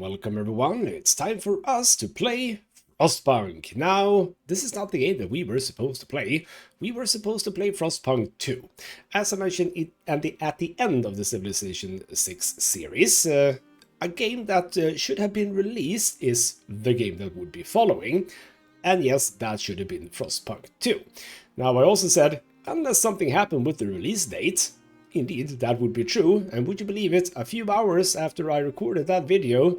welcome everyone. It's time for us to play Frostpunk. Now, this is not the game that we were supposed to play. We were supposed to play Frostpunk 2. As I mentioned at the end of the Civilization 6 series, a game that should have been released is the game that would be following. And yes, that should have been Frostpunk 2. Now, I also said, unless something happened with the release date, indeed, that would be true, and would you believe it, a few hours after I recorded that video,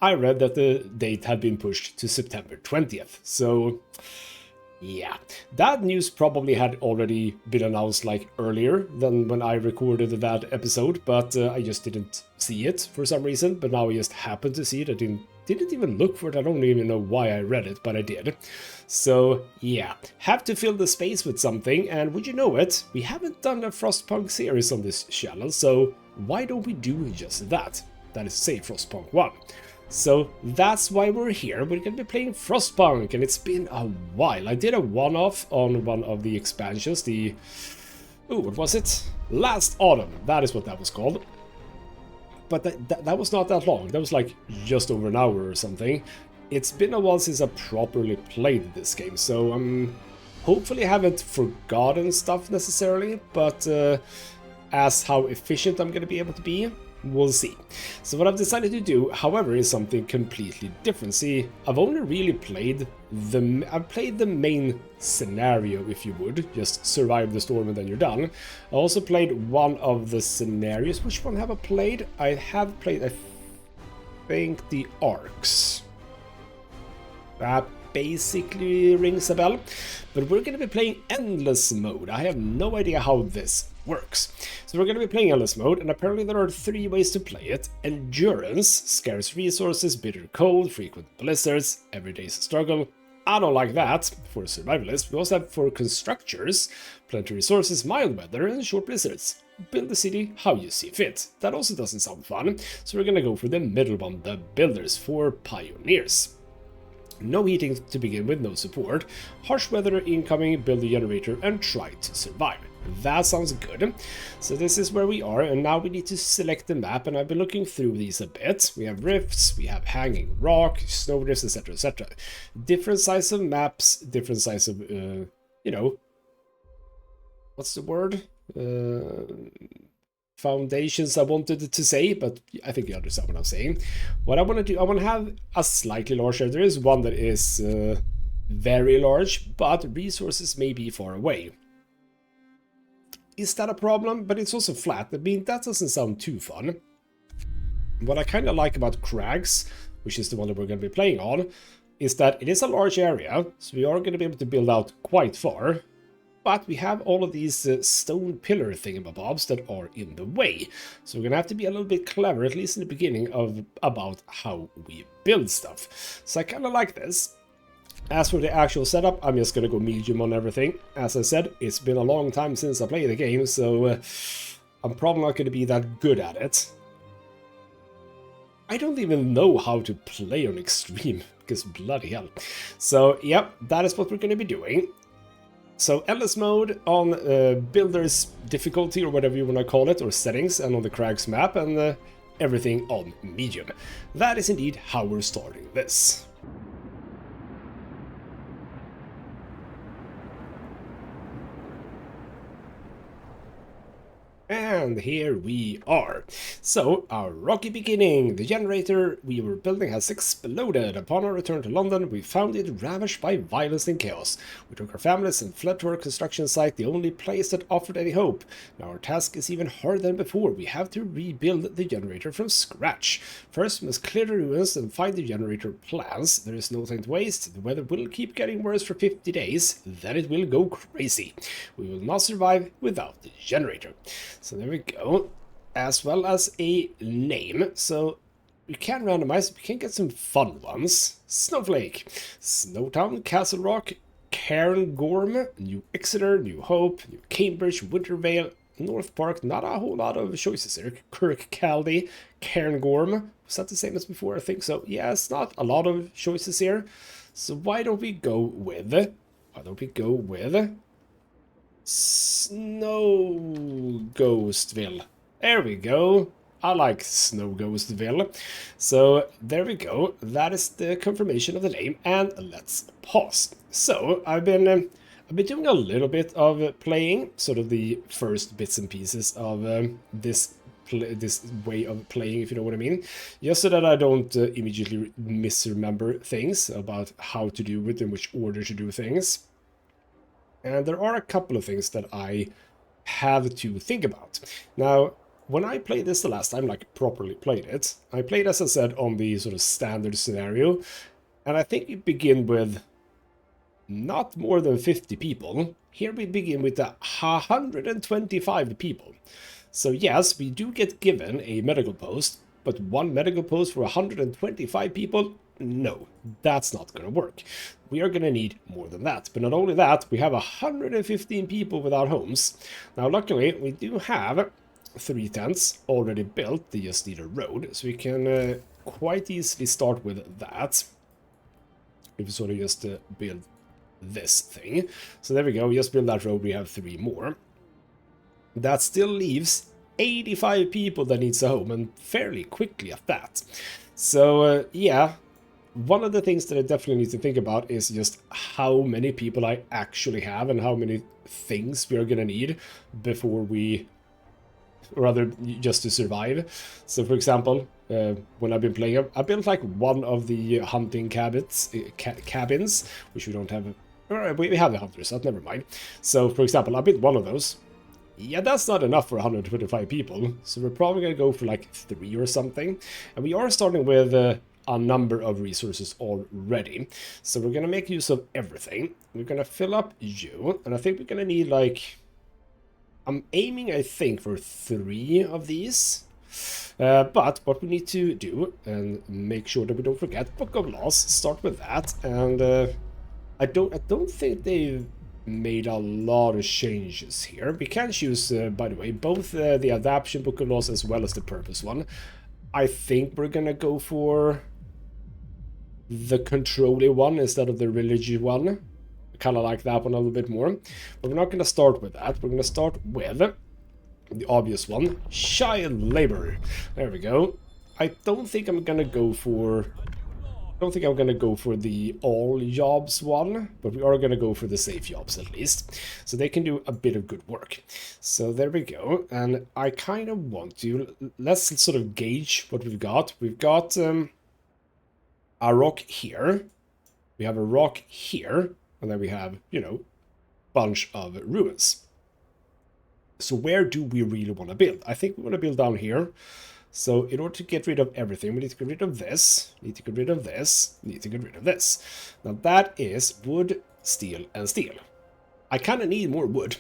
I read that the date had been pushed to September 20th. So, yeah, that news probably had already been announced like earlier than when I recorded that episode, but I just didn't see it for some reason, but now I just happened to see it. I didn't even look for it. I don't even know why I read it, but I did. So yeah, have to fill the space with something, and would you know it, we haven't done a Frostpunk series on this channel, so why don't we do just that? That is, say, Frostpunk 1. So that's why we're here. We're gonna be playing Frostpunk, and it's been a while. I did a one-off on one of the expansions, what was it? Last Autumn, that is what that was called. But that was not that long. That was like just over an hour or something. It's been a while since I properly played this game, so hopefully I haven't forgotten stuff necessarily, but as how efficient I'm going to be able to be, we'll see. So what I've decided to do, however, is something completely different. See, I've only really played the main scenario, if you would, just survive the storm and then you're done. I also played one of the scenarios. Which one have I played? I have played, I think, the Arcs. That basically rings a bell. But we're going to be playing Endless Mode. I have no idea how this works. So we're going to be playing Endless Mode, and apparently there are 3 ways to play it. Endurance, scarce resources, bitter cold, frequent blizzards, everyday's struggle. I don't like that for survivalists. We also have for constructors, plenty of resources, mild weather, and short blizzards. Build the city how you see fit. That also doesn't sound fun, so we're going to go for the middle one, the builders, for pioneers. No heating to begin with, no support. Harsh weather incoming, build a generator, and try to survive. That sounds good. So this is where we are, and now we need to select the map, and I've been looking through these a bit. We have rifts, we have hanging rock, snowdrifts, etc., etc. Different size of maps, different size of, you know, what's the word? Foundations I wanted to say, but I think you understand what I'm saying. What I want to do, I want to have a slightly larger. There is one that is very large, but resources may be far away. Is that a problem? But it's also flat. I mean, that doesn't sound too fun. What I kind of like about Crags, which is the one that we're going to be playing on, is that it is a large area, so we are going to be able to build out quite far. But we have all of these stone pillar thingamabobs that are in the way. So we're going to have to be a little bit clever, at least in the beginning, about how we build stuff. So I kind of like this. As for the actual setup, I'm just going to go medium on everything. As I said, it's been a long time since I played the game, so I'm probably not going to be that good at it. I don't even know how to play on extreme, because bloody hell. So, yep, that is what we're going to be doing. So, Endless Mode on Builders difficulty, or whatever you want to call it, or settings, and on the Crags map, and everything on medium. That is indeed how we're starting this. And here we are. So, our rocky beginning. The generator we were building has exploded. Upon our return to London, we found it ravaged by violence and chaos. We took our families and fled to our construction site, the only place that offered any hope. Now our task is even harder than before. We have to rebuild the generator from scratch. First, we must clear the ruins and find the generator plans. There is no time to waste. The weather will keep getting worse for 50 days. Then it will go crazy. We will not survive without the generator. So there we go, as well as a name. So we can randomize, we can get some fun ones. Snowflake, Snowtown, Castle Rock, Cairngorm, New Exeter, New Hope, New Cambridge, Wintervale, North Park. Not a whole lot of choices here. Kirkcaldy, Cairngorm. Was that the same as before? I think so. Yeah, it's not a lot of choices here. So why don't we go with Snow Ghostville. There we go. I like Snow Ghostville. So there we go. That is the confirmation of the name, and let's pause. So I've been doing a little bit of playing, sort of the first bits and pieces of this way of playing, if you know what I mean, just so that I don't immediately misremember things about how to do it, in which order to do things. And there are a couple of things that I have to think about. Now, when I played this the last time, like properly played it, I played, as I said, on the sort of standard scenario, and I think we begin with not more than 50 people. Here we begin with 125 people. So yes, we do get given a medical post, but one medical post for 125 people? No, that's not going to work. We are going to need more than that. But not only that, we have 115 people without homes. Now, luckily, we do have 3 tents already built. They just need a road, so we can quite easily start with that. If we sort of just build this thing. So there we go, we just build that road, we have 3 more. That still leaves 85 people that needs a home, and fairly quickly at that. So yeah, one of the things that I definitely need to think about is just how many people I actually have and how many things we are gonna need before we, or rather just to survive. So for example, when I've been playing, I built like one of the hunting cabins, which we don't have. We have the hunters, so never mind. So for example, I built one of those. Yeah, that's not enough for 125 people, so we're probably going to go for like 3 or something. And we are starting with a number of resources already, so we're going to make use of everything. We're going to fill up you, and I think we're going to need like... I'm aiming, I think, for 3 of these. But what we need to do, and make sure that we don't forget, Book of Laws, start with that. And I don't think they've made a lot of changes here. We can choose, by the way, both the adaption Book of Laws as well as the purpose one. I think we're gonna go for the controlling one instead of the religious one. Kind of like that one a little bit more. But we're not gonna start with that. We're gonna start with the obvious one, child labor. There we go. I don't think I'm gonna go for... I don't think I'm gonna go for the all jobs one, but we are gonna go for the safe jobs at least, so they can do a bit of good work. So there we go, and I kind of want to... Let's sort of gauge what we've got. We've got a rock here, we have a rock here, and then we have, you know, bunch of ruins. So where do we really want to build? I think we want to build down here. So in order to get rid of everything, we need to get rid of this, need to get rid of this, need to get rid of this. Now that is wood, steel, and steel. I kind of need more wood.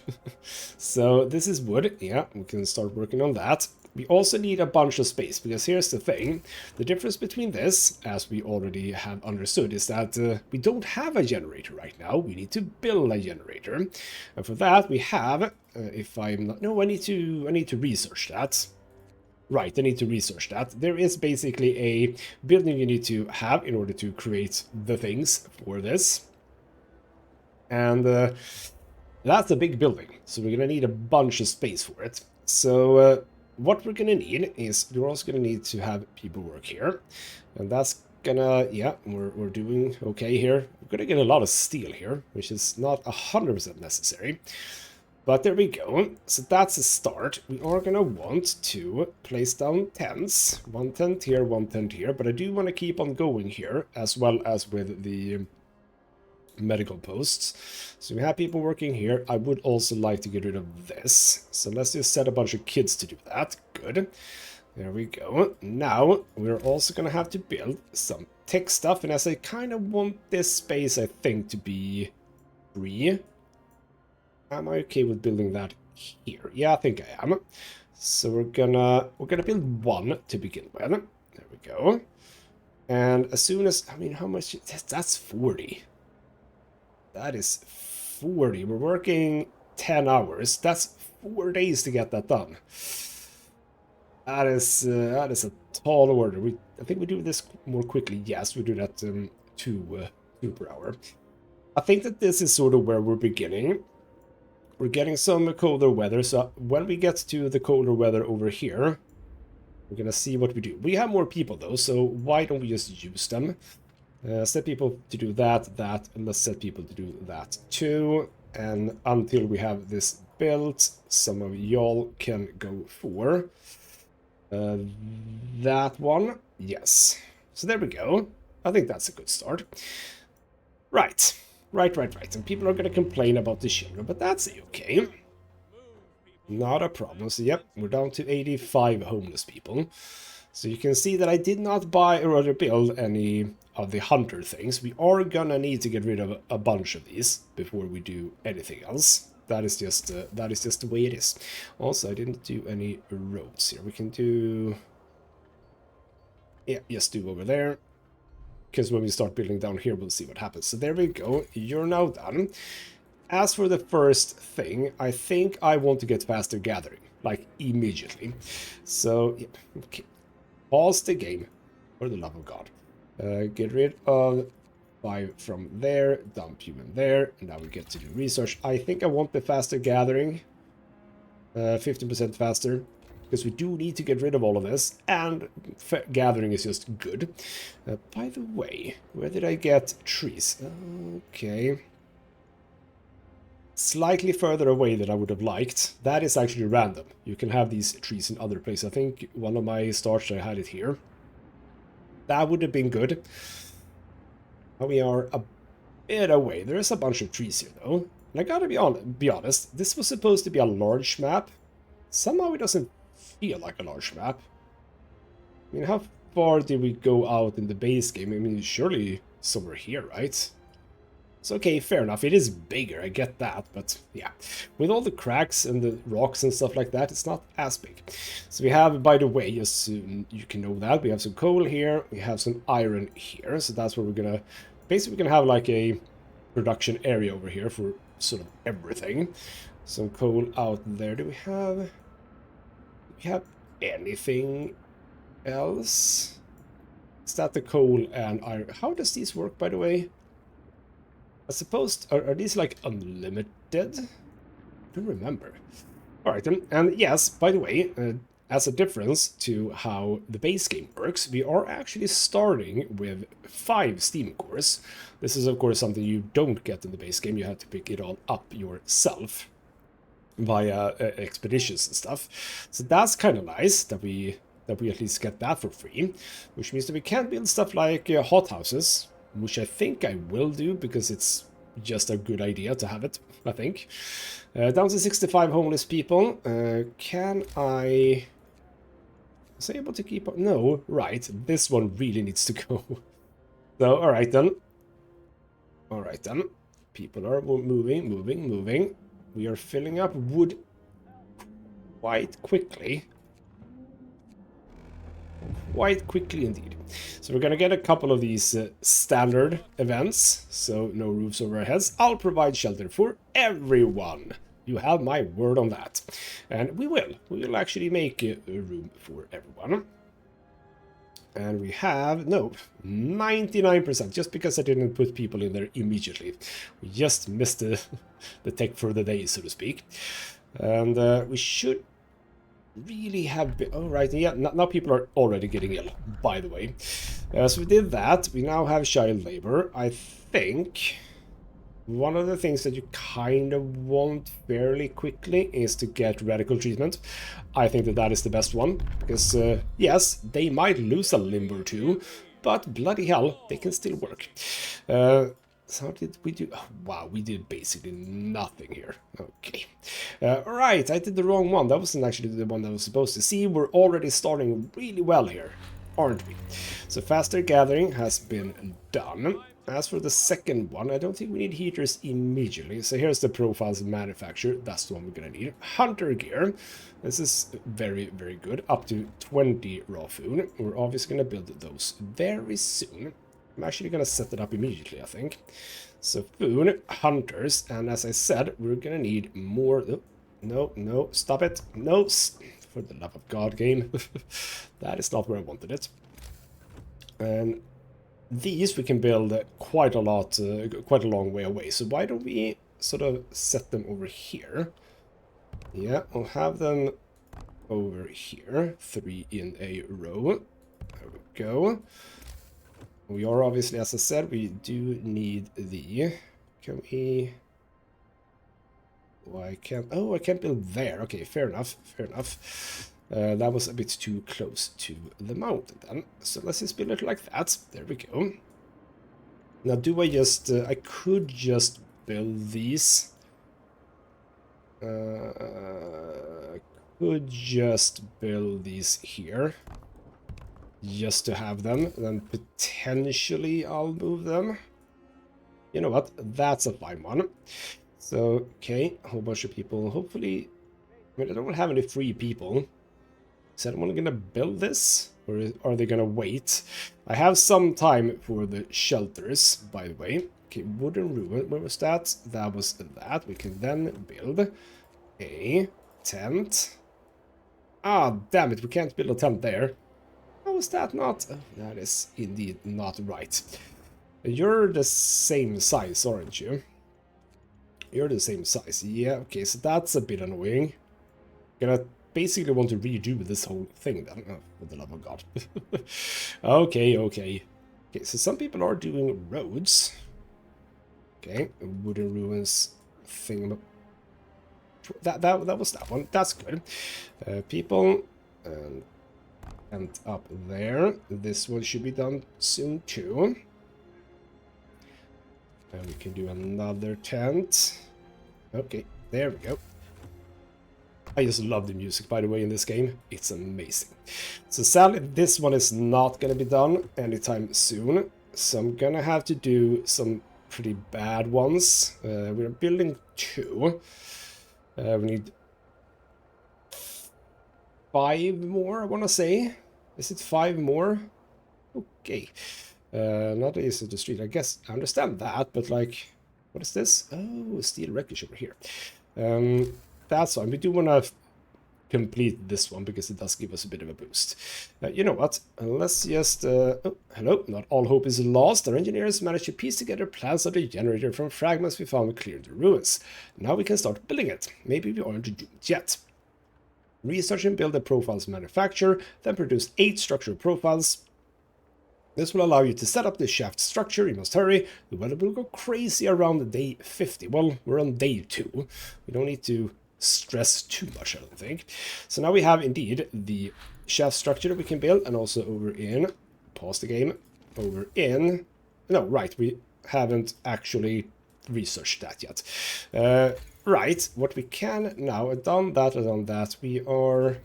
So this is wood, yeah, we can start working on that. We also need a bunch of space, because here's the thing. The difference between this, as we already have understood, is that we don't have a generator right now. We need to build a generator. And for that we have, if I'm not... No, I need to research that. Right, I need to research that. There is basically a building you need to have in order to create the things for this. And that's a big building, so we're going to need a bunch of space for it. So what we're going to need is, we're also going to need to have people work here. And that's gonna... Yeah, we're doing okay here. We're going to get a lot of steel here, which is not 100% necessary. But there we go. So that's a start. We are going to want to place down tents. 1 tent here, 1 tent here. But I do want to keep on going here, as well as with the medical posts. So we have people working here. I would also like to get rid of this. So let's just set a bunch of kids to do that. Good. There we go. Now, we're also going to have to build some tech stuff. And as I kind of want this space, I think, to be free... Am I okay with building that here? Yeah, I think I am. So we're gonna build 1 to begin with. There we go. And as soon as... I mean, how much... That's 40. That is 40. We're working 10 hours. That's 4 days to get that done. That is a tall order. I think we do this more quickly. Yes, we do that 2 per hour. I think that this is sort of where we're beginning. We're getting some colder weather, so when we get to the colder weather over here, We're gonna see what we do. We have more people though, so why don't we just use them? Set people to do that, and let's set people to do that too. And until we have this built, some of y'all can go for that one. Yes. So there we go. I think that's a good start. Right. And people are going to complain about the children, but that's okay. Not a problem. So yep, we're down to 85 homeless people. So you can see that I did not buy or rather build any of the hunter things. We are gonna need to get rid of a bunch of these before we do anything else. That is just the way it is. Also, I didn't do any roads here. We can do, yeah, just do over there. Because when we start building down here, we'll see what happens. So there we go. You're now done. As for the first thing, I think I want to get faster gathering, like immediately. So yeah, okay. Pause the game, for the love of God. Get rid of 5 from there, dump you in there, and now we get to do research. I think I want the faster gathering, 15% faster, because we do need to get rid of all of this, and gathering is just good. By the way, where did I get trees? Okay. Slightly further away than I would have liked. That is actually random. You can have these trees in other places. I think one of my starts I had it here. That would have been good. Now we are a bit away. There is a bunch of trees here though. And I gotta be honest, this was supposed to be a large map. Somehow it doesn't feel like a large map. I mean, how far did we go out in the base game? I mean, surely somewhere here, right? So okay, fair enough, it is bigger, I get that, but yeah. With all the cracks and the rocks and stuff like that, it's not as big. So we have, by the way, just so you can know that, we have some coal here, we have some iron here, so that's where we're gonna, basically we're gonna have like a production area over here for sort of everything. Some coal out there. Do we have anything else? Is that the coal and iron? How does these work, by the way? I suppose, are these like unlimited? I don't remember. Alright, and yes, by the way, as a difference to how the base game works, we are actually starting with 5 steam cores. This is of course something you don't get in the base game, you have to pick it all up yourself via expeditions and stuff. So that's kind of nice that we at least get that for free, which means that we can build stuff like hothouses, which I think I will do because it's just a good idea to have it, I think. Down to 65 homeless people. Can I... Was I able to keep up? No, right. This one really needs to go. So, alright then. Alright then. People are moving. We are filling up wood quite quickly. Quite quickly indeed. So we're gonna get a couple of these standard events, so no roofs over our heads. I'll provide shelter for everyone. You have my word on that. And we will actually make room for everyone. And we have, no, 99%, just because I didn't put people in there immediately. We just missed the tech for the day, so to speak. And we should really have been... Oh, right, yeah, now people are already getting ill, by the way. So we did that. We now have child labor. I think one of the things that you kind of want fairly quickly is to get radical treatment. I think that that is the best one, because, yes, they might lose a limb or two, but bloody hell, they can still work. So how did we do? Oh, wow, we did basically nothing here. Okay. Right, I did the wrong one. That wasn't actually the one that I was supposed to see. We're already starting really well here, aren't we? So faster gathering has been done. As for the second one, I don't think we need heaters immediately. So here's the profiles manufacturer. That's the one we're going to need. Hunter gear. This is very, very good. Up to 20 raw food. We're obviously going to build those very soon. I'm actually going to set it up immediately, I think. So food, hunters, and as I said, we're going to need more... Oh, no, stop it. No, for the love of God, game. That is not where I wanted it. And these we can build quite a lot, quite a long way away. So why don't we sort of set them over here? Yeah, we'll have them over here. 3 in a row. There we go. We are obviously, as I said, we do need the... Can we... Oh, I can't... Oh, I can't build there. Okay, fair enough. Fair enough. That was a bit too close to the mountain then. So let's just build it like that. There we go. Now, do I just... I could just build these. Could just build these here. Just to have them. Then potentially I'll move them. You know what? That's a fine one. So, okay, a whole bunch of people. Hopefully... I mean, I don't have any free people. Is anyone gonna build this? Or are they gonna wait? I have some time for the shelters, by the way. Okay, wooden ruin. Where was that? That was that. We can then build a tent. Ah, damn it. We can't build a tent there. How is that not? Oh, that is indeed not right. You're the same size, aren't you? You're the same size. Yeah, okay, so that's a bit annoying. Gonna basically want to redo this whole thing then. Oh, for the love of God. Okay, okay. Okay, so some people are doing roads. Okay, wooden ruins thing. That was that one. That's good. People and up there. This one should be done soon too. And we can do another tent. Okay, there we go. I just love the music, by the way, in this game. It's amazing. So sadly, this one is not going to be done anytime soon. So I'm going to have to do some pretty bad ones. We're building 2. We need 5 more, I want to say. Is it 5 more? Okay. Not easy to street. I guess I understand that, but like, what is this? Oh, steel wreckage over here. That's fine. We do want to complete this one because it does give us a bit of a boost. You know what? Let's just... oh, hello. Not all hope is lost. Our engineers managed to piece together plans of the generator from fragments we found clearing the ruins. Now we can start building it. Maybe we aren't doomed yet. Research and build the profiles manufacture, then produce 8 structural profiles. This will allow you to set up the shaft structure. You must hurry. The weather will go crazy around day 50. Well, we're on day 2. We don't need to stress too much, I don't think. So now we have indeed the shaft structure that we can build, and also over in... Pause the game. Over in... No, right, we haven't actually researched that yet. Right, what we can now... I've done that. We are...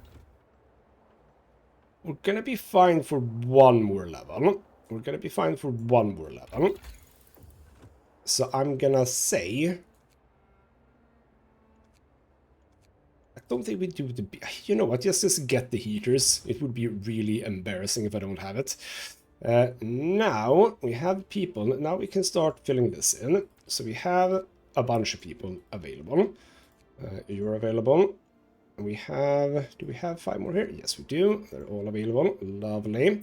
We're gonna be fine for 1 more level. We're gonna be fine for 1 more level. So I'm gonna say... I don't think we do the... You know what, just get the heaters. It would be really embarrassing if I don't have it. Now we have people. Now we can start filling this in. So we have a bunch of people available. You're available. We have, do we have 5 more here? Yes, we do. They're all available. Lovely.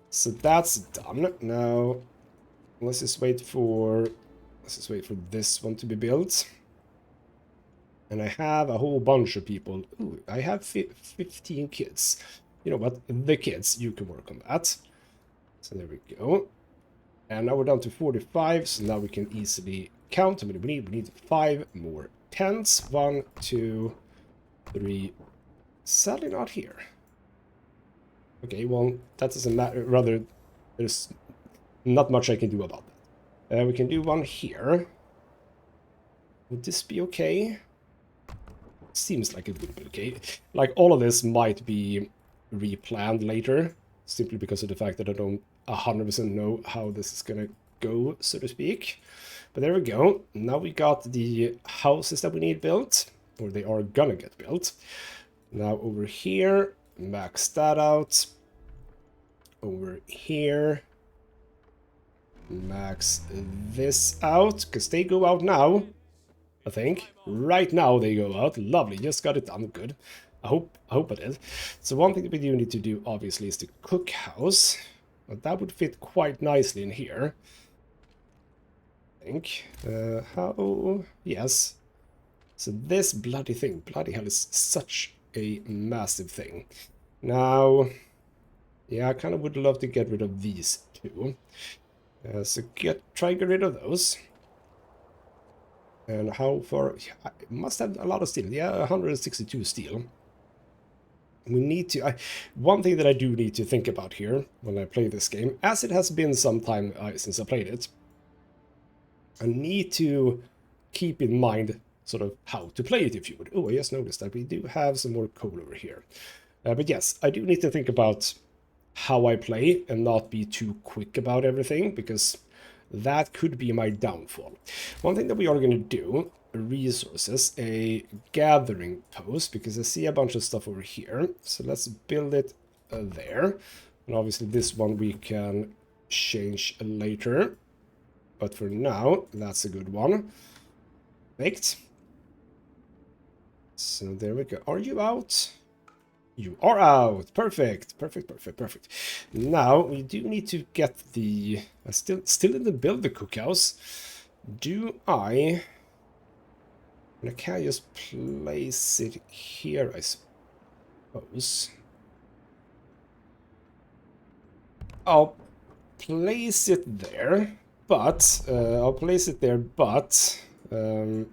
So that's done. Now, let's just wait for this one to be built. And I have a whole bunch of people. Ooh, I have 15 kids. You know what? The kids, you can work on that. So there we go. And now we're down to 45. So now we can easily count. I mean, we need 5 more tents. 1, 2, 3, sadly not here. Okay, well, that doesn't matter. Rather, there's not much I can do about that. We can do 1 here. Would this be okay? Seems like it would be okay. Like, all of this might be replanned later, simply because of the fact that I don't 100% know how this is gonna go, so to speak. But there we go. Now we got the houses that we need built. Or they are gonna get built. Now over here, max that out. Over here, max this out, because they go out now, I think. Right now they go out. Lovely, just got it done. Good. I hope I did. So one thing that we do need to do, obviously, is the cookhouse. But that would fit quite nicely in here, I think. How? Yes. So this bloody thing, bloody hell, is such a massive thing. Now, yeah, I kind of would love to get rid of these two. So try and get rid of those. And how far? I must have a lot of steel. Yeah, 162 steel. We need to... one thing that I do need to think about here when I play this game, as it has been some time since I played it, I need to keep in mind sort of how to play it, if you would. Oh, I just noticed that we do have some more coal over here. But yes, I do need to think about how I play and not be too quick about everything, because that could be my downfall. One thing that we are going to do, resources, a gathering post, because I see a bunch of stuff over here. So let's build it there. And obviously this one we can change later. But for now, that's a good one. Perfect. So there we go. Are you out? You are out. Perfect. Perfect, perfect, perfect. Now, we do need to get the... still in the build the cookhouse. Do I can't just place it here, I suppose. I'll place it there, but... I'll place it there, but... I'm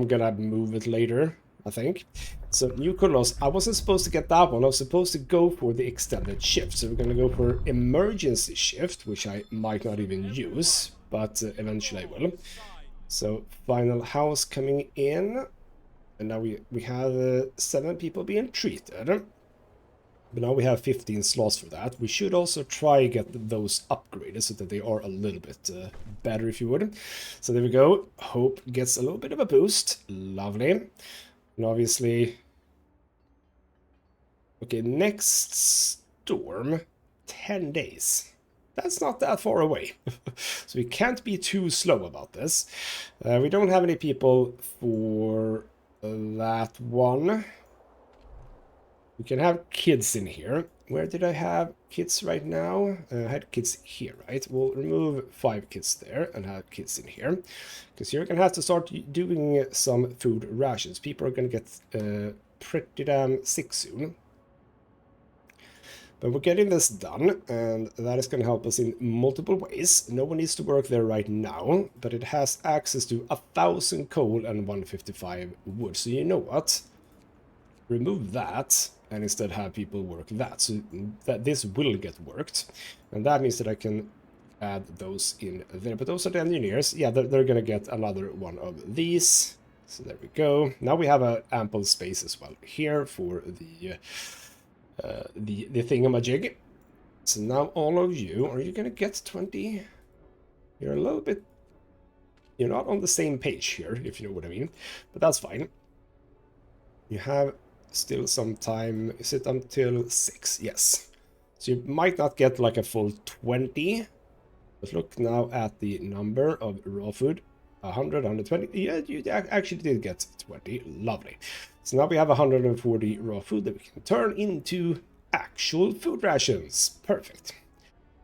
gonna move it later, I think. So, new colors. I wasn't supposed to get that one. I was supposed to go for the extended shift. So we're gonna go for emergency shift, which I might not even use, but eventually I will. So, final house coming in. And now we have 7 people being treated. But now we have 15 slots for that. We should also try get those upgraded so that they are a little bit better, if you would. So there we go. Hope gets a little bit of a boost. Lovely. And obviously... okay, next storm, 10 days. That's not that far away. So we can't be too slow about this. We don't have any people for that one. We can have kids in here. Where did I have kids right now? I had kids here, right? We'll remove 5 kids there and have kids in here. Because you're going to have to start doing some food rations. People are going to get pretty damn sick soon. But we're getting this done, and that is going to help us in multiple ways. No one needs to work there right now, but it has access to 1,000 coal and 155 wood. So you know what? Remove that, and instead have people work that. So that this will get worked. And that means that I can add those in there. But those are the engineers. Yeah, they're going to get another one of these. So there we go. Now we have an ample space as well here for the thingamajig. So now all of you, are you gonna get 20? You're a little bit... you're not on the same page here, if you know what I mean. But that's fine. You have still some time. Is it until 6? Yes. So you might not get like a full 20. But look now at the number of raw food. 100, 120. Yeah, you actually did get 20. Lovely. So now we have 140 raw food that we can turn into actual food rations. Perfect.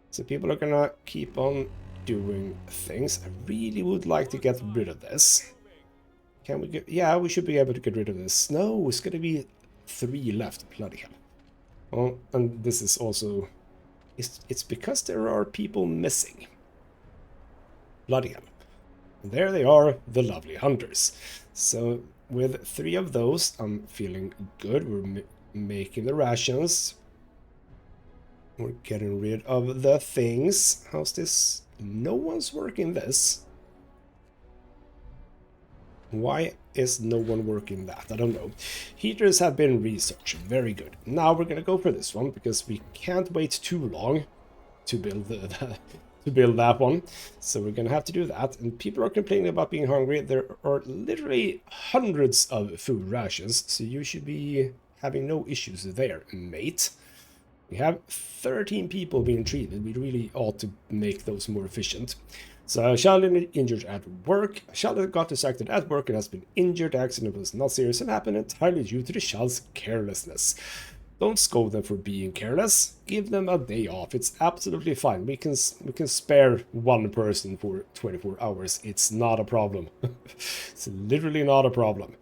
So people are gonna keep on doing things. I really would like to get rid of this. Can we get... yeah, we should be able to get rid of this. No, it's gonna be 3 left. Bloody hell. Oh, and this is also... it's because there are people missing. Bloody hell. And there they are, the lovely hunters. So with 3 of those, I'm feeling good. We're making the rations. We're getting rid of the things. How's this? No one's working this. Why is no one working that? I don't know. Heaters have been researched. Very good. Now we're going to go for this one, because we can't wait too long to build that one. So we're gonna have to do that. And people are complaining about being hungry. There are literally hundreds of food rations, so you should be having no issues there, mate. We have 13 people being treated. We really ought to make those more efficient. So Sheldon injured at work. Sheldon got distracted at work and has been injured. The accident was not serious and happened entirely due to the child's carelessness. Don't scold them for being careless. Give them a day off. It's absolutely fine. We can spare one person for 24 hours. It's not a problem. It's literally not a problem.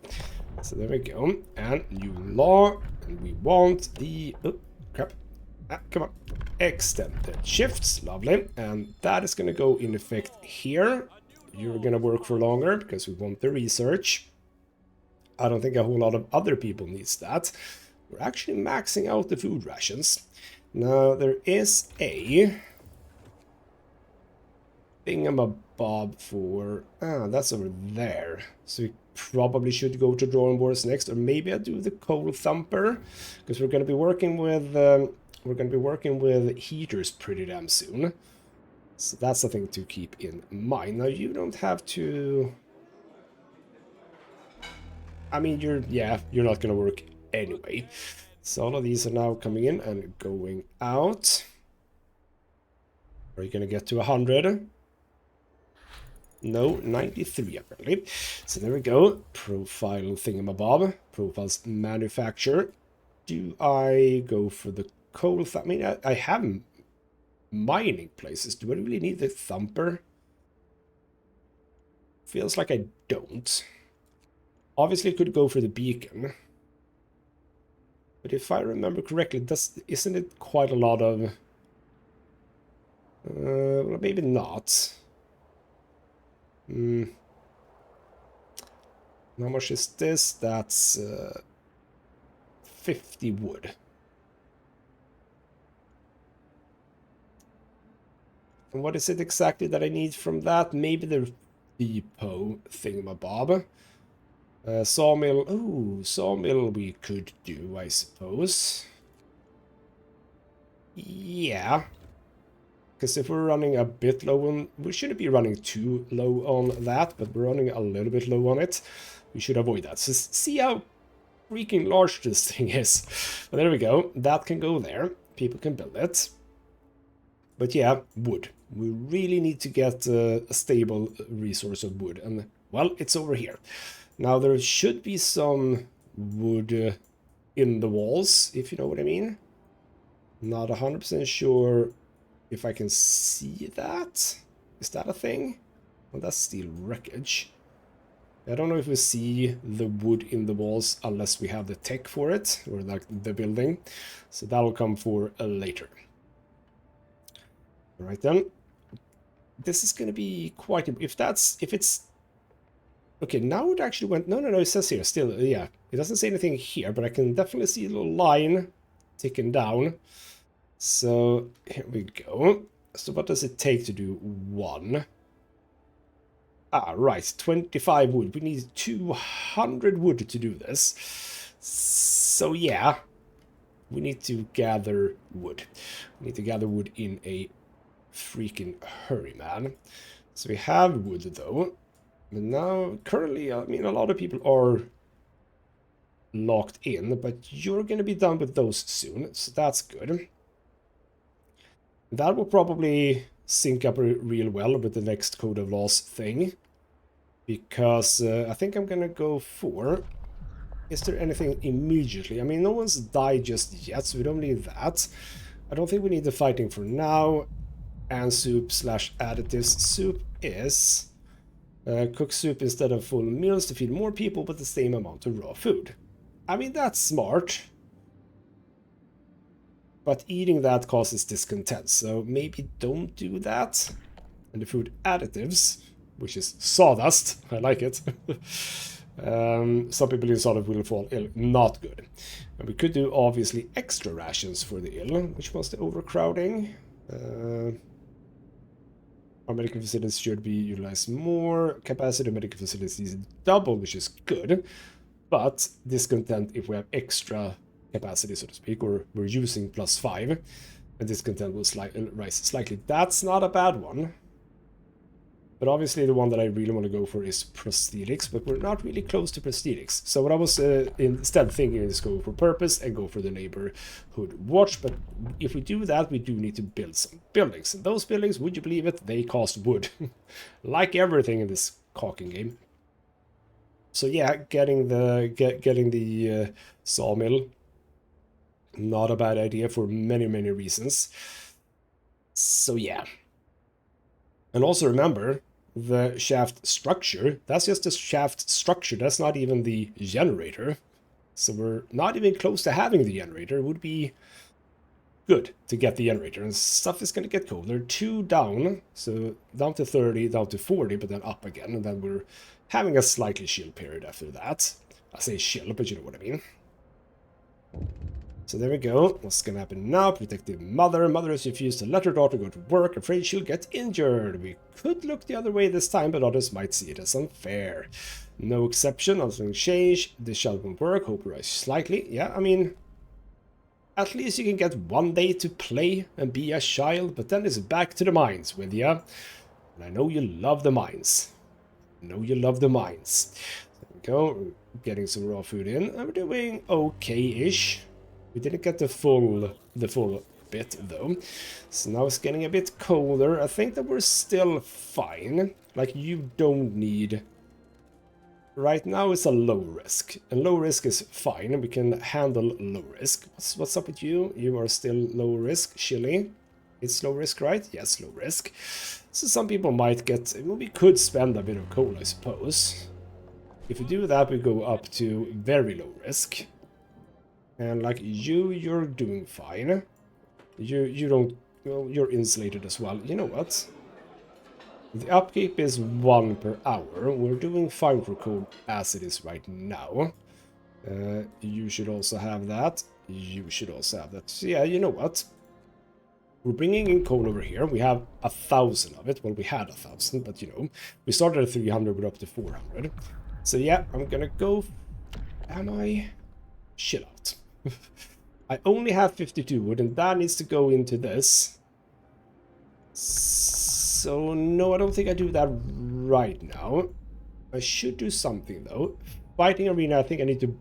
So there we go. And new law. And we want the... Oh, crap. Ah, come on. Extended shifts. Lovely. And that is going to go in effect here. You're going to work for longer because we want the research. I don't think a whole lot of other people needs that. We're actually maxing out the food rations. Now, there is a thingamabob for... Ah, that's over there. So we probably should go to drawing boards next, or maybe I do the coal thumper, because we're going to be working with heaters pretty damn soon. So that's the thing to keep in mind. Now, you don't have to... I mean, you're not going to work anyway. So all of these are now coming in and going out. Are you going to get to 100? No, 93 apparently. So there we go. Profile thingamabob. Profiles manufacture. Do I go for the coal? I mean, I have mining places. Do I really need the thumper? Feels like I don't. Obviously, I could go for the beacon. But if I remember correctly, isn't it quite a lot of... well, maybe not. How much is this? That's 50 wood. And what is it exactly that I need from that? Maybe the depot thingamabob. Sawmill. Oh, sawmill we could do, I suppose. Yeah. Because if we're running a bit low on... We shouldn't be running too low on that, but we're running a little bit low on it. We should avoid that. So see how freaking large this thing is. But there we go. That can go there. People can build it. But yeah, wood. We really need to get a stable resource of wood. And, well, it's over here. Now, there should be some wood in the walls, if you know what I mean. Not 100% sure if I can see that. Is that a thing? Well, that's steel wreckage. I don't know if we see the wood in the walls unless we have the tech for it, or like the building. So that'll come for later. All right then. This is going to be quite... If it's... Okay, now it actually went... No, it says here still, yeah. It doesn't say anything here, but I can definitely see a little line ticking down. So, here we go. So what does it take to do one? Ah, right, 25 wood. We need 200 wood to do this. So, yeah. We need to gather wood. We need to gather wood in a freaking hurry, man. So we have wood, though. But now, currently, I mean, a lot of people are locked in, but you're going to be done with those soon, so that's good. That will probably sync up real well with the next Code of Laws thing, because I think I'm going to go for... Is there anything immediately? I mean, no one's died just yet, so we don't need that. I don't think we need the fighting for now. And soup/additives. Soup is... cook soup instead of full meals to feed more people with the same amount of raw food. I mean, that's smart. But eating that causes discontent, so maybe don't do that. And the food additives, which is sawdust, I like it. Some people in solid will fall ill, not good. And we could do, obviously, extra rations for the ill, which was the overcrowding. Our medical facilities should be utilized more. Capacity of medical facilities is double, which is good. But discontent if we have extra capacity, so to speak, or we're using +5. And discontent will rise slightly. That's not a bad one. But obviously the one that I really want to go for is prosthetics, but we're not really close to prosthetics. So what I was instead thinking is go for purpose and go for the neighborhood watch. But if we do that, we do need to build some buildings. And those buildings, would you believe it, they cost wood. Like everything in this caulking game. So yeah, getting the sawmill, not a bad idea for many, many reasons. So yeah. And also remember, the shaft structure. That's just the shaft structure. That's not even the generator. So we're not even close to having the generator. It would be good to get the generator. And stuff is going to get colder. 2 down. So down to 30, down to 40, but then up again. And then we're having a slightly chill period after that. I say chill, but you know what I mean. So there we go. What's gonna happen now? Protective mother. Mother has refused to let her daughter go to work, afraid she'll get injured. We could look the other way this time, but others might see it as unfair. No exception, nothing change. This shall won't work. Hope rise slightly. Yeah, I mean, at least you can get 1 day to play and be a child, but then it's back to the mines with ya. And I know you love the mines. I know you love the mines. There we go. Getting some raw food in. And we're doing okay-ish. We didn't get the full bit though. So now it's getting a bit colder. I think that we're still fine. Like, you don't need... Right now it's a low risk. And low risk is fine. We can handle low risk. What's up with you? You are still low risk. Chilly. It's low risk, right? Yes, low risk. So some people might get... Well, we could spend a bit of coal, I suppose. If we do that, we go up to very low risk. And like you're doing fine. You don't... Well, you're insulated as well. You know what? The upkeep is 1 per hour. We're doing fine for coal as it is right now. You should also have that. You should also have that. So yeah, you know what? We're bringing in coal over here. We have 1,000 of it. Well, we had 1,000, but you know, we started at 300, we're up to 400. So yeah, I'm gonna go... Am I? Chill out. I only have 52 wood, and that needs to go into this. So no, I don't think I do that right now. I should do something though. Fighting arena, I think I need to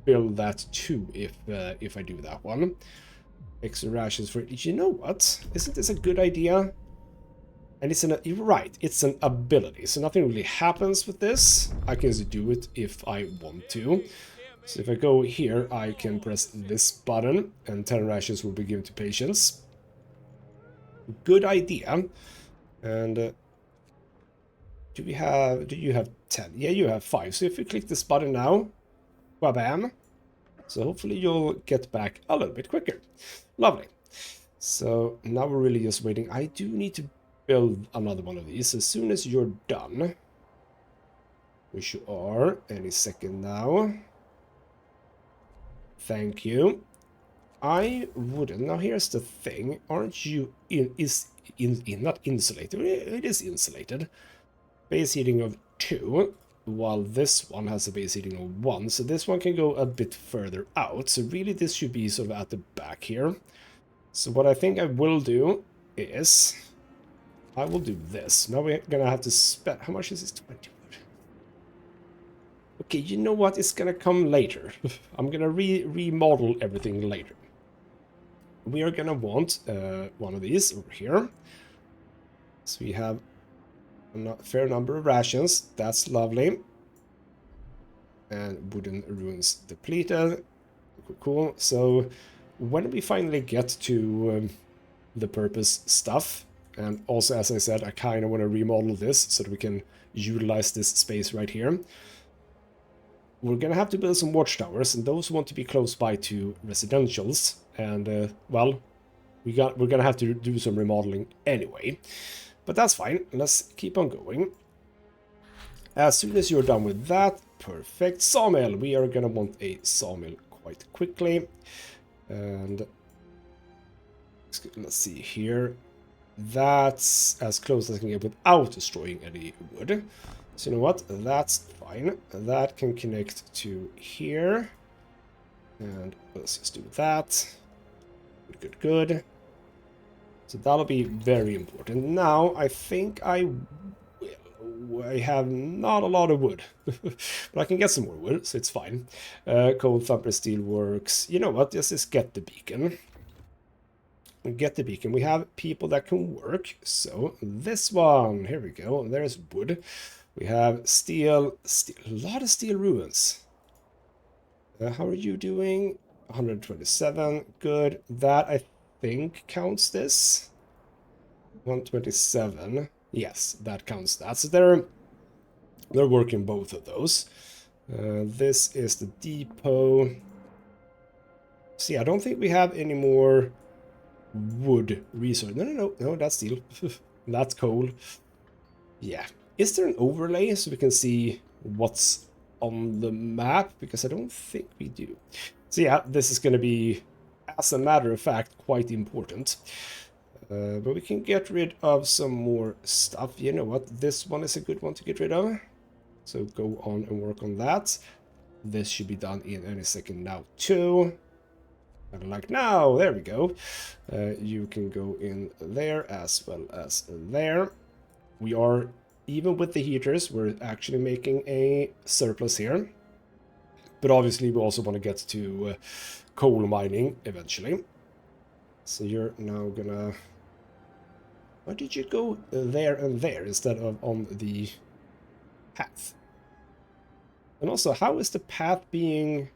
build that too if I do that one. Extra rations for... You know what? Isn't this a good idea? And it's an... You're right, it's an ability, so nothing really happens with this. I can just do it if I want to. So if I go here, I can press this button, and 10 rations will be given to patients. Good idea. And do you have 10? Yeah, you have 5. So if you click this button now, wabam. So hopefully you'll get back a little bit quicker. Lovely. So now we're really just waiting. I do need to build another one of these as soon as you're done. Which you are any second now. Thank you. I wouldn't. Now here's the thing. Aren't you not insulated? It is insulated. Base heating of 2, while this one has a base heating of 1. So this one can go a bit further out. So really this should be sort of at the back here. So what I think I will do is I will do this. Now we're gonna have to spend... How much is this? 20 wood. Okay, you know what? It's gonna come later. I'm gonna remodel everything later. We are gonna want one of these over here. So we have a fair number of rations. That's lovely. And wooden ruins depleted. Cool. So when we finally get to the purpose stuff, and also as I said, I kind of want to remodel this so that we can utilize this space right here. We're gonna have to build some watchtowers, and those want to be close by to residentials. And well, we're gonna have to do some remodeling anyway, but that's fine. Let's keep on going. As soon as you're done with that, perfect. Sawmill. We are gonna want a sawmill quite quickly, and let's see here. That's as close as I can get without destroying any wood. So you know what? That's fine. That can connect to here. And let's just do that. Good, good. So that'll be very important. Now, I think I will. I have not a lot of wood. But I can get some more wood, so it's fine. Cold Thumper Steel works. You know what? Let's just get the beacon. Get the beacon. We have people that can work. So this one. Here we go. There's wood. We have steel. A lot of steel ruins. How are you doing? 127. Good. That, I think, counts this. 127. Yes, that counts that. So they're working both of those. This is the depot. See, I don't think we have any more wood resource. No, that's steel. That's coal. Yeah. Is there an overlay so we can see what's on the map? Because I don't think we do. So yeah, this is going to be, as a matter of fact, quite important. But we can get rid of some more stuff. You know what? This one is a good one to get rid of. So go on and work on that. This should be done in any second now too. And like now, there we go. You can go in there as well as there. We are, even with the heaters, we're actually making a surplus here. But obviously we also want to get to coal mining eventually. So you're now gonna... Why did you go there and there instead of on the path? And also, how is the path being,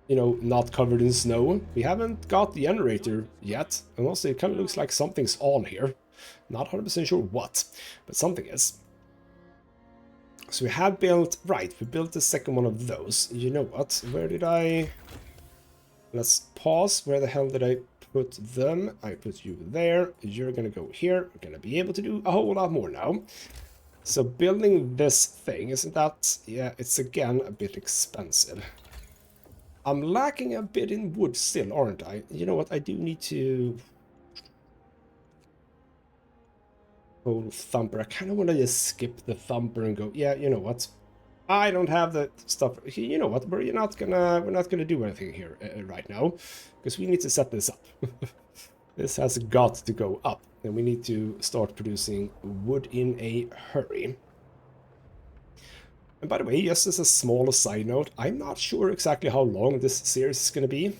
you know, not covered in snow? We haven't got the generator yet. And also, it kind of looks like something's on here. Not 100% sure what, but something is. So we have built... Right, we built the second one of those. You know what? Where did I... Let's pause. Where the hell did I put them? I put you there. You're gonna go here. We're gonna be able to do a whole lot more now. So building this thing, isn't that... Yeah, it's again a bit expensive. I'm lacking a bit in wood still, aren't I? You know what? I do need to... Oh, thumper. I kind of want to just skip the thumper and go, yeah, you know what? I don't have the stuff. You know what? We're not gonna do anything here right now, because we need to set this up. This has got to go up, and we need to start producing wood in a hurry. And by the way, just as a small side note, I'm not sure exactly how long this series is going to be.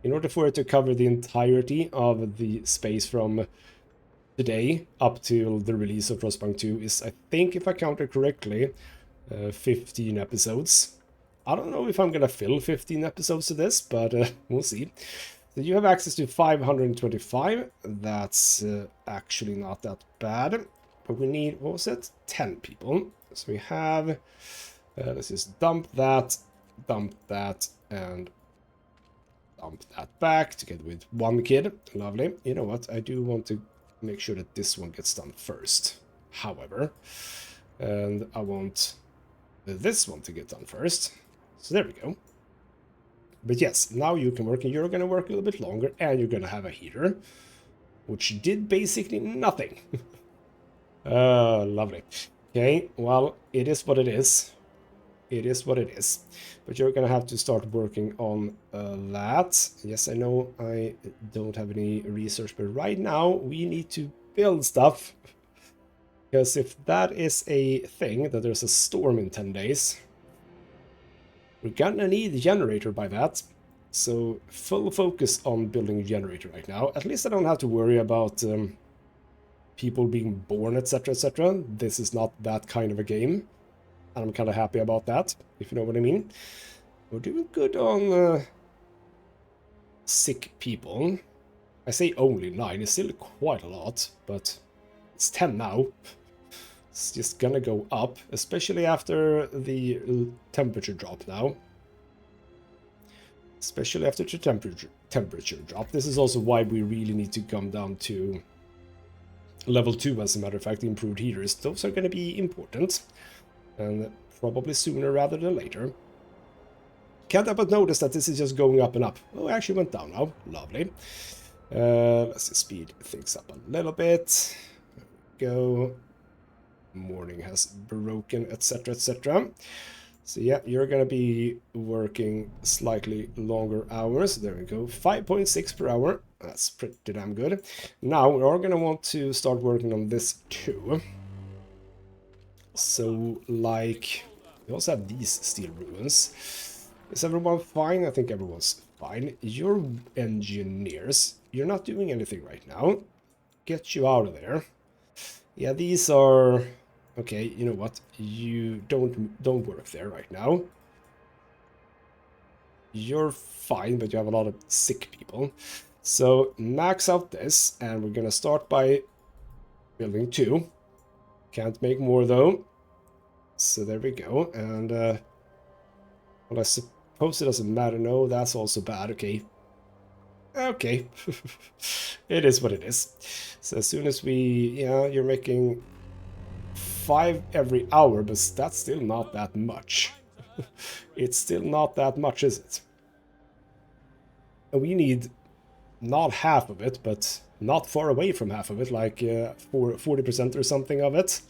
In order for it to cover the entirety of the space from today up till the release of Frostpunk 2 is, I think, if I counted correctly, 15 episodes. I don't know if I'm gonna fill 15 episodes of this, but we'll see. So you have access to 525. That's actually not that bad. But we need, what was it? 10 people. So we have, let's just dump that, and dump that back together with one kid. Lovely. You know what? I do want to make sure that this one gets done first, however. And I want this one to get done first. So there we go. But yes, now you can work, and you're going to work a little bit longer, and you're going to have a heater, which did basically nothing. Lovely. Okay, well, it is what it is. It is what it is. But you're going to have to start working on that. Yes, I know I don't have any research, but right now we need to build stuff. Because if that is a thing, that there's a storm in 10 days, we're gonna need a generator by that. So full focus on building a generator right now. At least I don't have to worry about people being born, etc, etc. This is not that kind of a game. And I'm kind of happy about that, if you know what I mean. We're doing good on sick people. I say only 9, it's still quite a lot, but it's 10 now. It's just gonna go up, especially after the temperature drop now. Especially after the temperature drop. This is also why we really need to come down to level 2, as a matter of fact, the improved heaters. Those are gonna be important. And probably sooner rather than later. Can't help but notice that this is just going up and up. Oh, it actually went down now. Lovely. Let's just speed things up a little bit. There we go. Morning has broken, etc, etc. So yeah, you're gonna be working slightly longer hours. There we go, 5.6 per hour. That's pretty damn good. Now we are gonna want to start working on this too. So like, we also have these steel ruins. Is everyone fine? I think everyone's fine. You're engineers. You're not doing anything right now. Get you out of there. Yeah, these are... Okay, you know what? You don't work there right now. You're fine, but you have a lot of sick people. So max out this, and we're gonna start by Building 2. Can't make more though. So there we go. And well, I suppose it doesn't matter. No, that's also bad. Okay. Okay. It is what it is. So as soon as we, yeah, you're making 5 every hour, but that's still not that much. It's still not that much, is it? And we need not half of it, but not far away from half of it, like 40% or something of it.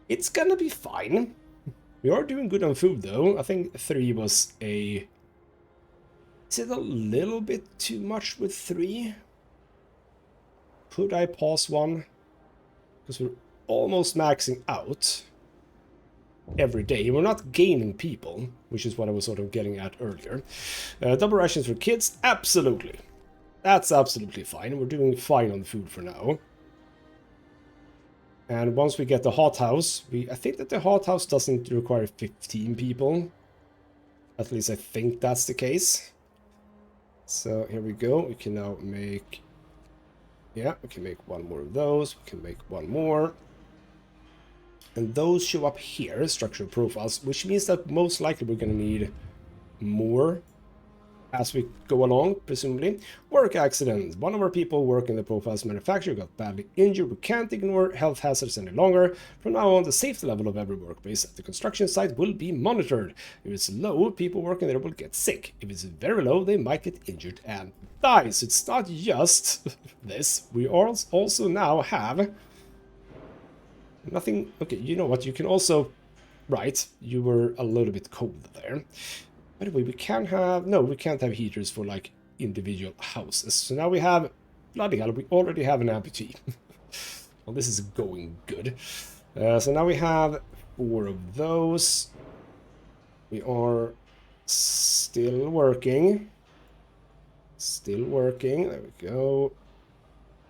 It's gonna be fine. We are doing good on food, though. I think 3 was a... Is it a little bit too much with 3? Could I pause 1? Because we're almost maxing out every day. We're not gaining people, which is what I was sort of getting at earlier. Double rations for kids? Absolutely. That's absolutely fine. We're doing fine on food for now. And once we get the hothouse, I think that the hothouse doesn't require 15 people. At least I think that's the case. So here we go. We can now make... Yeah, we can make 1 more of those. We can make 1 more. And those show up here, structural profiles, which means that most likely we're going to need more as we go along, presumably. Work accident. 1 of our people working in the profiles manufacturer got badly injured. We can't ignore health hazards any longer. From now on, the safety level of every workplace at the construction site will be monitored. If it's low, people working there will get sick. If it's very low, they might get injured and die. So it's not just this. We also now have... Nothing... Okay, you know what? You can also... Right, you were a little bit cold there. By the way, we can have... No, we can't have heaters for, like, individual houses. So now we have... Bloody hell, we already have an amputee. Well, this is going good. So now we have 4 of those. We are still working. Still working. There we go.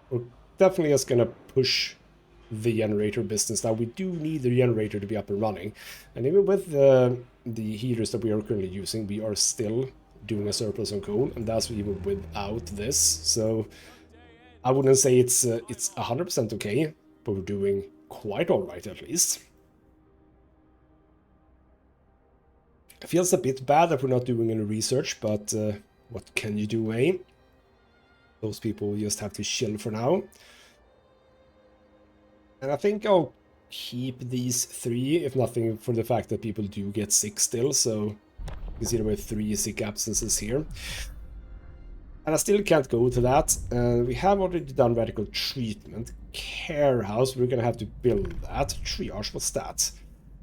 We're definitely just gonna push the generator business. Now we do need the generator to be up and running, and even with the heaters that we are currently using, we are still doing a surplus on coal, and that's even without this. So I wouldn't say it's 100% okay, but we're doing quite all right at least. It feels a bit bad that we're not doing any research, but what can you do, eh? Those people just have to chill for now. And I think I'll keep these 3, if nothing for the fact that people do get sick still, so you can see there were 3 sick absences here. And I still can't go to that. We have already done radical treatment. Care house, we're gonna have to build that. Triage, what's that?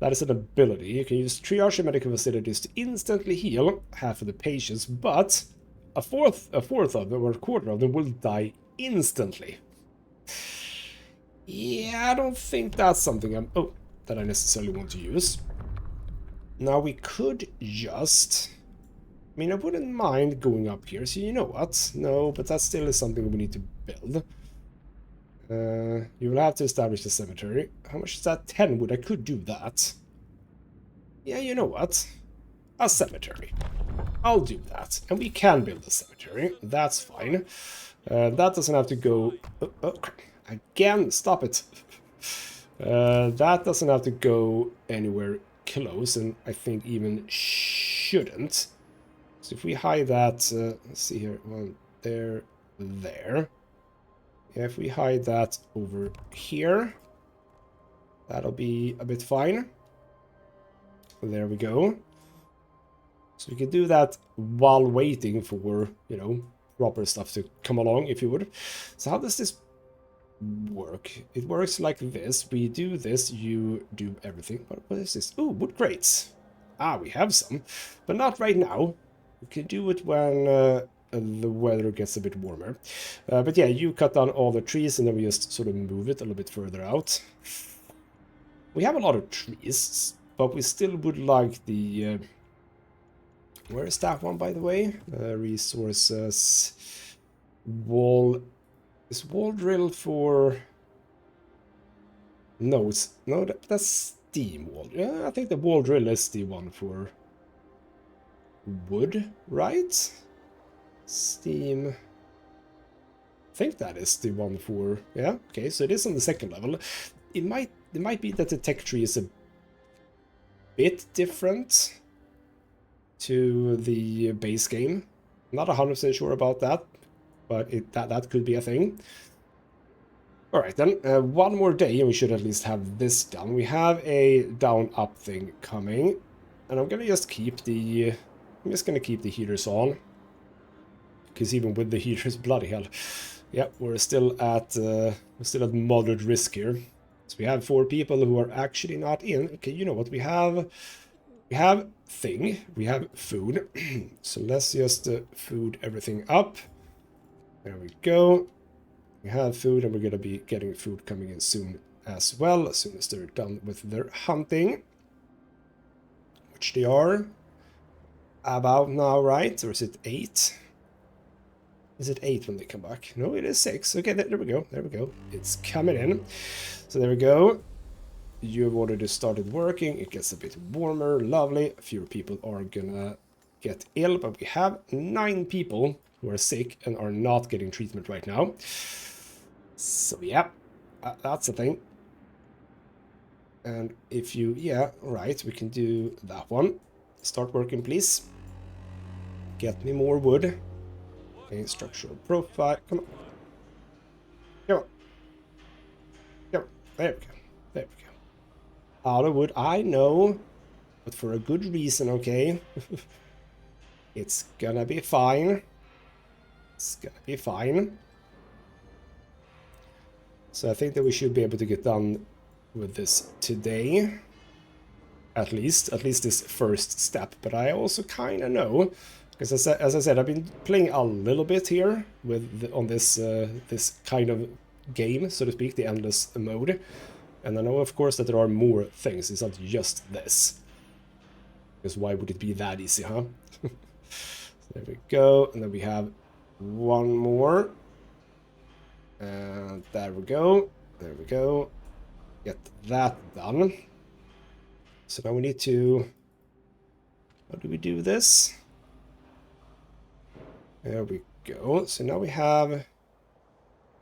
That is an ability. You can use triage in medical facilities to instantly heal half of the patients, but a fourth of them, or a quarter of them, will die instantly. Yeah, I don't think that's something that I necessarily want to use. Now we could just... I mean, I wouldn't mind going up here, so you know what? No, but that still is something we need to build. You will have to establish the cemetery. How much is that? 10 wood. I could do that. Yeah, you know what? A cemetery. I'll do that. And we can build a cemetery. That's fine. That doesn't have to go... Again, stop it. That doesn't have to go anywhere close, and I think even shouldn't. So if we hide that, let's see here, 1 there, there. Yeah, if we hide that over here, that'll be a bit fine. There we go. So we can do that while waiting for, you know, proper stuff to come along, if you would. So how does this work? It works like this. We do this, you do everything. What is this? Oh, wood crates. Ah, we have some, but not right now. We can do it when the weather gets a bit warmer. But yeah, you cut down all the trees and then we just sort of move it a little bit further out. We have a lot of trees, but we still would like the... where is that one, by the way? Resources... Wall... Is wall drill for... No, it's... No, that's steam wall. Yeah, I think the wall drill is the one for... wood, right? Steam... think that is the one for... Yeah, okay, so it is on the second level. It might be that the tech tree is a bit different to the base game. Not 100% sure about that, but that could be a thing. Alright then, one more day and we should at least have this done. We have a down-up thing coming, and I'm gonna just keep the... I'm just gonna keep the heaters on. Because even with the heaters, bloody hell. Yeah, we're still at moderate risk here. So we have 4 people who are actually not in. Okay, you know what? We have thing, we have food. So let's just food everything up. There we go. We have food, and we're gonna be getting food coming in soon as well, as soon as they're done with their hunting. Which they are about now, right? Or is it 8? Is it 8 when they come back? No, it is 6. Okay, there we go. There we go. It's coming in. So there we go. You've already started working. It gets a bit warmer. Lovely. A few people are gonna get ill, but we have 9 people who are sick and are not getting treatment right now. So yeah, that's a thing. And if you... Yeah, right. We can do that one. Start working, please. Get me more wood. Okay, structural profile. Come on. Come on. Come on. There we go. There we go. Out of wood, I know. But for a good reason, okay? It's gonna be fine. It's gonna be fine. So I think that we should be able to get done with this today. At least this first step. But I also kind of know... Because as I said, I've been playing a little bit here with on this this kind of game, so to speak, the endless mode. And I know, of course, that there are more things. It's not just this. Because why would it be that easy, huh? So there we go. And then we have one more. And there we go. There we go. Get that done. So now we need to... How do we do this? There we go. So now we have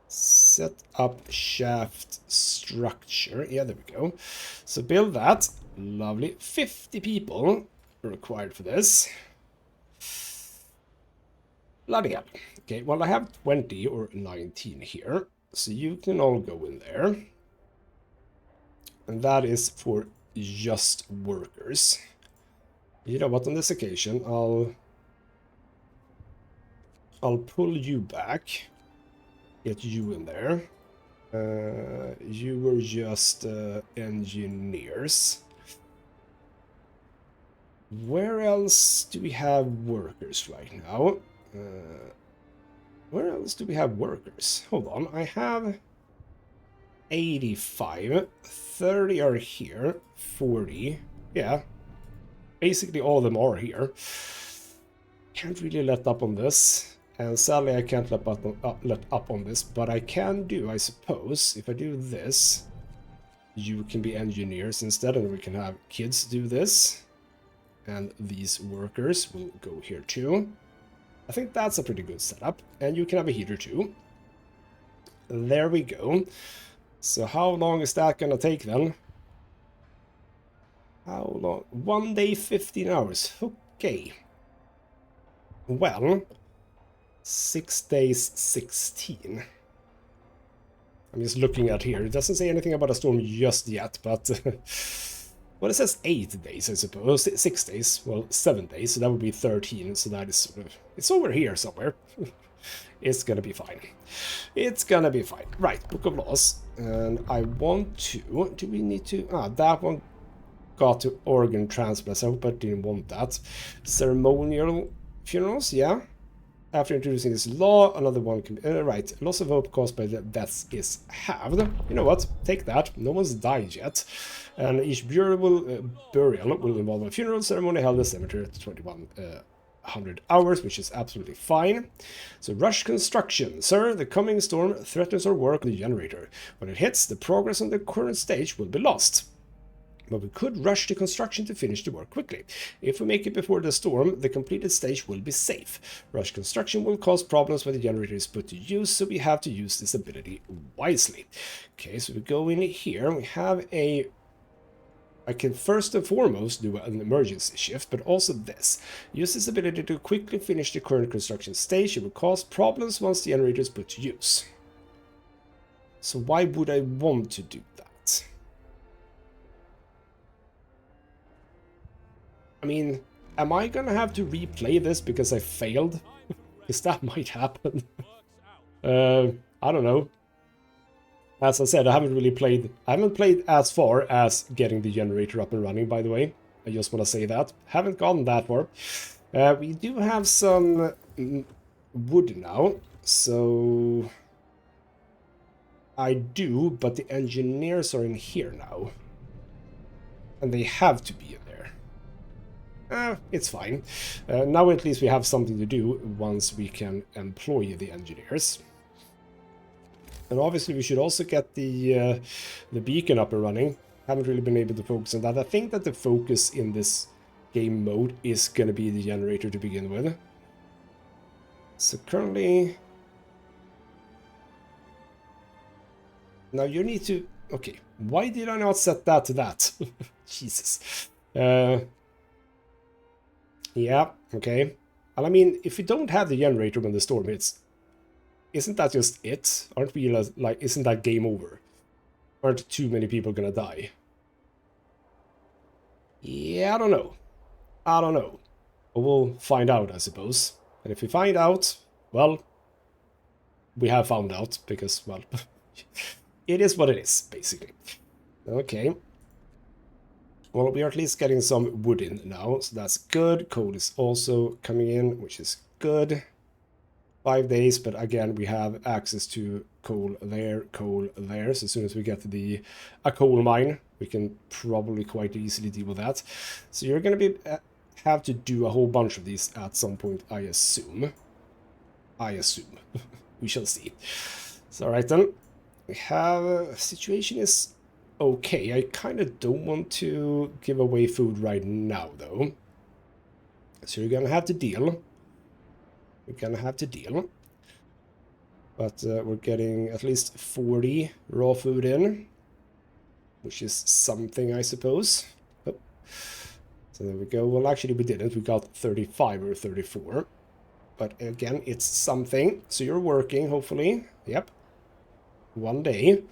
set up shaft structure. Yeah, there we go. So build that. Lovely. 50 people required for this. Bloody hell. Okay, well, I have 20 or 19 here. So you can all go in there. And that is for just workers. You know what, on this occasion, I'll pull you back, get you in there. You were just engineers. Where else do we have workers right now? Where else do we have workers? Hold on, I have 85. 30 are here. 40. Yeah. Basically all of them are here. Can't really let up on this. And sadly, I can't let up on this, but I can do, I suppose, if I do this, you can be engineers instead, and we can have kids do this. And these workers will go here too. I think that's a pretty good setup. And you can have a heater too. There we go. So how long is that gonna take then? How long? 1 day, 15 hours. Okay. Well... 6 days, 16. I'm just looking at here. It doesn't say anything about a storm just yet, but... well, it says 8 days, I suppose. 6 days. Well, 7 days, so that would be 13. So that is sort of... It's over here somewhere. It's gonna be fine. It's gonna be fine. Right, Book of Laws. And I want to... Do we need to... Ah, that one got to organ transplants. I hope I didn't want that. Ceremonial funerals, yeah. After introducing this law, another one can be... right, loss of hope caused by the deaths is halved. You know what? Take that. No one's died yet. And each burial will involve a funeral ceremony held in the cemetery at 2100 hours, which is absolutely fine. So, rush construction. Sir, the coming storm threatens our work on the generator. When it hits, the progress on the current stage will be lost. But we could rush the construction to finish the work quickly. If we make it before the storm, the completed stage will be safe. Rush construction will cause problems when the generator is put to use, so we have to use this ability wisely. Okay, so we go in here. We have a... I can first and foremost do an emergency shift, but also this. Use this ability to quickly finish the current construction stage. It will cause problems once the generator is put to use. So why would I want to do that? I mean, am I gonna have to replay this because I failed? Because that might happen. I don't know. As I said, I haven't really played... I haven't played as far as getting the generator up and running, by the way. I just want to say that. Haven't gone that far. We do have some wood now, so... I do, but the engineers are in here now. And they have to be in there. It's fine. Now at least we have something to do once we can employ the engineers. And obviously we should also get the beacon up and running. Haven't really been able to focus on that. I think that the focus in this game mode is going to be the generator to begin with. So currently... Now you need to... Okay, why did I not set that to that? Jesus. Yeah, okay. And I mean, if we don't have the generator when the storm hits, isn't that just it? Aren't we like, isn't that game over? Aren't too many people gonna die? Yeah, I don't know. I don't know. But we'll find out, I suppose. And if we find out, well, we have found out, because, well, it is what it is, basically. Okay. Well, we are at least getting some wood in now, so that's good. Coal is also coming in, which is good. 5 days, but again, we have access to coal there. So as soon as we get to a coal mine, we can probably quite easily deal with that. So you're going to have to do a whole bunch of these at some point, I assume. We shall see. So, all right then. We have... situation is okay. I kind of don't want to give away food right now, though. So you're going to have to deal. But we're getting at least 40 raw food in, which is something, I suppose. Oh. So there we go. Well, actually, we didn't. We got 35 or 34. But again, it's something. So you're working, hopefully. Yep. 1 day.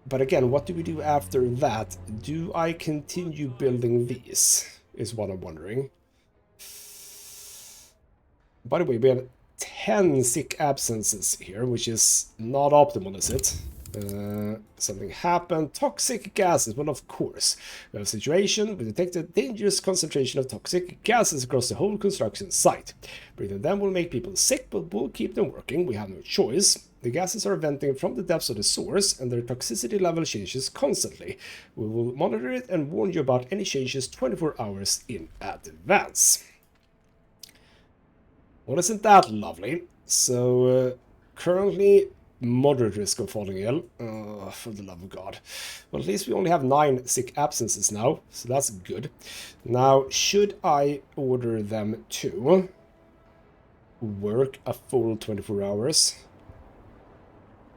But again, what do we do after that? Do I continue building these? Is what I'm wondering. By the way, we have 10 sick absences here, which is not optimal, is it? Something happened. Toxic gases. Well, of course. We have a situation. We detected dangerous concentration of toxic gases across the whole construction site. Breathing them will make people sick, but we'll keep them working. We have no choice. The gases are venting from the depths of the source, and their toxicity level changes constantly. We will monitor it and warn you about any changes 24 hours in advance. Well, isn't that lovely? So, currently, moderate risk of falling ill. For the love of God. Well, at least we only have 9 sick absences now, so that's good. Now, should I order them to work a full 24 hours?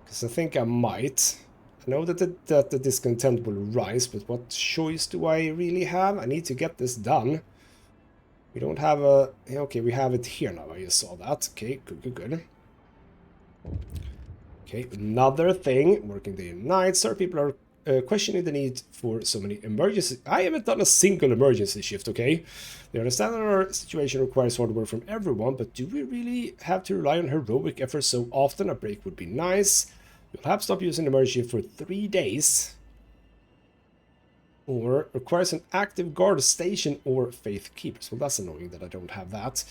Because I think I might. I know that the discontent will rise, but what choice do I really have? I need to get this done. We don't have a... Okay, we have it here now. I just saw that. Okay, good. Okay, another thing. Working day and night. Certain people are questioning the need for so many emergencies. I haven't done a single emergency shift, okay? They understand that our situation requires hard work from everyone, but do we really have to rely on heroic effort so often? A break would be nice. You'll have to stop using emergency for 3 days. Or requires an active guard station or faith keepers. Well, that's annoying that I don't have that.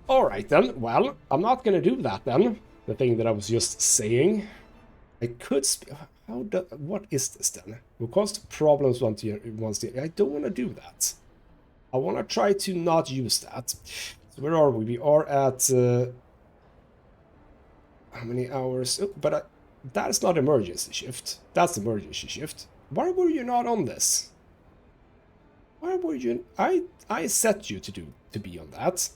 Alright then, well, I'm not going to do that then. The thing that I was just saying. I could... what is this then? Will cause problems once I don't want to do that. I want to try to not use that. So where are we? We are at... how many hours? Oh, but That's not emergency shift. That's emergency shift. Why were you not on this? Why were you... I set you to be on that.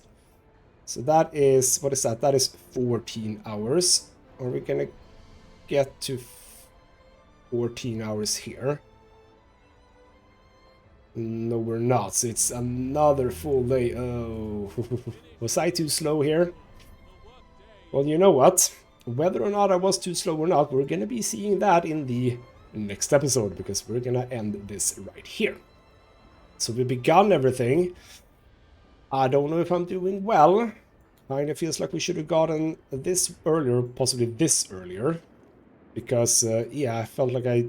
So that is... What is that? That is 14 hours. Are we gonna get to 14 hours here? No, we're not. So it's another full day. Oh, was I too slow here? Well, you know what? Whether or not I was too slow or not, we're gonna be seeing that in the next episode, because we're gonna end this right here. So we begun everything. I don't know if I'm doing well. Kinda feels like we should have gotten this earlier, possibly this earlier. Because, yeah, I felt like I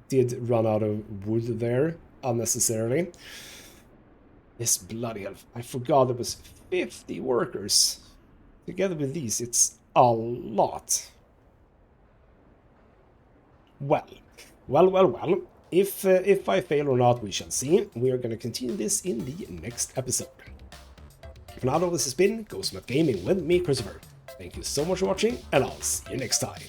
did run out of wood there unnecessarily. This bloody hell. I forgot there was 50 workers. Together with these, it's a lot. Well. If I fail or not, we shall see. We are going to continue this in the next episode. For now, this has been ghostmutgaming with me, Christopher. Thank you so much for watching, and I'll see you next time.